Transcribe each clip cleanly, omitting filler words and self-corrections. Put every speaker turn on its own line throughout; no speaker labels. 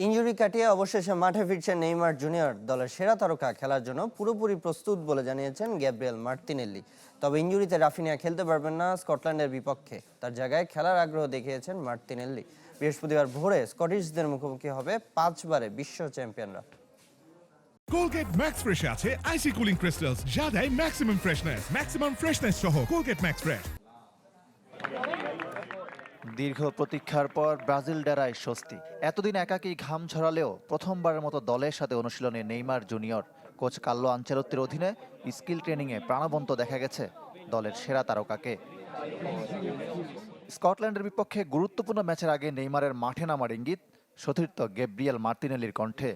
Injury কাটিয়ে অবশেষে মাঠে ফিরছেন নেইমার জুনিয়র। দলের সেরা তারকা খেলার জন্য পুরোপুরি প্রস্তুত বলে জানিয়েছেন গ্যাব্রিয়েল মার্তিনেল্লি। তবে ইনজুরিতে রাফিনিয়া খেলতে পারবেন না স্কটল্যান্ডের বিপক্ষে। তার জায়গায় খেলার আগ্রহ দেখিয়েছেন মার্তিনেল্লি। বৃহস্পতিবার ভোরে স্কটিশদের মুখোমুখি হবে 5 বারে বিশ্ব চ্যাম্পিয়নরা।
কোলগেট ম্যাক্স ফ্রেশে আছে আইসি কুলিং ক্রিস্টালস, যা দেয় ম্যাক্সিমাম ফ্রেশনেস সহ কোলগেট ম্যাক্স ফ্রেশ।
দীর্ঘ প্রতীক্ষার পর ব্রাজিল ডেরায় স্বস্তি। এতদিন একাকী ঘাম ঝরালেও প্রথমবারের মতো দলের সাথে অনুশীলনে নেইমার জুনিয়র। কোচ কার্লো আনচেলোত্তির অধীনে স্কিল ট্রেনিংয়ে প্রাণবন্ত দেখা গেছে দলের সেরা তারকাকে। স্কটল্যান্ডের বিপক্ষে গুরুত্বপূর্ণ ম্যাচের আগে নেইমারের মাঠে নামার ইঙ্গিত সতীর্থ গ্যাব্রিয়েল মার্তিনেলির কণ্ঠে।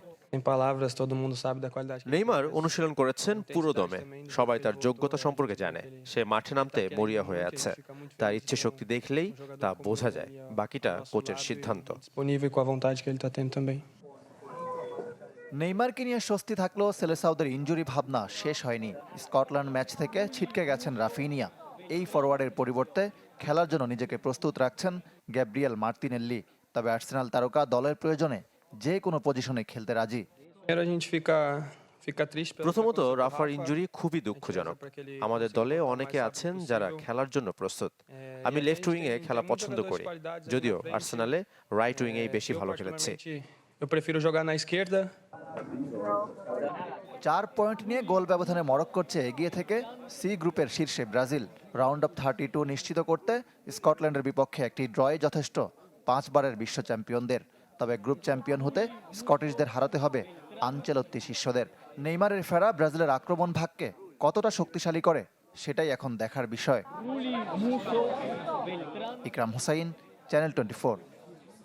নেইমার অনুশীলন করেছেন পুরো দমে। সবাই তার যোগ্যতা সম্পর্কে জানে। সে মাঠে নামতে মরিয়া হয়ে আছে। তার ইচ্ছে শক্তি দেখলেই তা বোঝা যায়। বাকিটা কোচের সিদ্ধান্ত।
নেইমারকে নিয়ে স্বস্তি থাকলেও সেলেসাউদের ইনজুরি ভাবনা শেষ হয়নি। স্কটল্যান্ড ম্যাচ থেকে ছিটকে গেছেন রাফিনিয়া। এই ফরওয়ার্ডের পরিবর্তে খেলার জন্য নিজেকে প্রস্তুত রাখছেন গ্যাব্রিয়েল মার্তিনেল্লি। তবে আর্সেনাল তারকা দলের প্রয়োজনে যে কোনো পজিশনে খেলতে রাজি।
প্রথমত, রাফার ইনজুরি খুবই দুঃখজনক। আমাদের দলে অনেকে আছেন যারা খেলার জন্য প্রস্তুত। আমি লেফট উইংয়ে খেলা পছন্দ করি, যদিও আর্সেনালে রাইট উইংয়েই বেশি ভালো খেলেছি।
4 পয়েন্ট নিয়ে গোল ব্যবধানে মরক্কোর চেয়ে এগিয়ে থেকে সি গ্রুপের শীর্ষে ব্রাজিল। রাউন্ড অফ 32 নিশ্চিত করতে স্কটল্যান্ডের বিপক্ষে একটি ড্রয়ে যথেষ্ট 5 বারের বিশ্ব চ্যাম্পিয়নদের। তবে গ্রুপ চ্যাম্পিয়ন হতে স্কটিশদের হারাতে হবে আনচেলত্তি শিষ্যদের। নেইমারের ফেরা ব্রাজিলের আক্রমণ ভাগকে কতটা শক্তিশালী করে সেটাই এখন দেখার বিষয়। ইকরাম হোসাইন, চ্যানেল 24।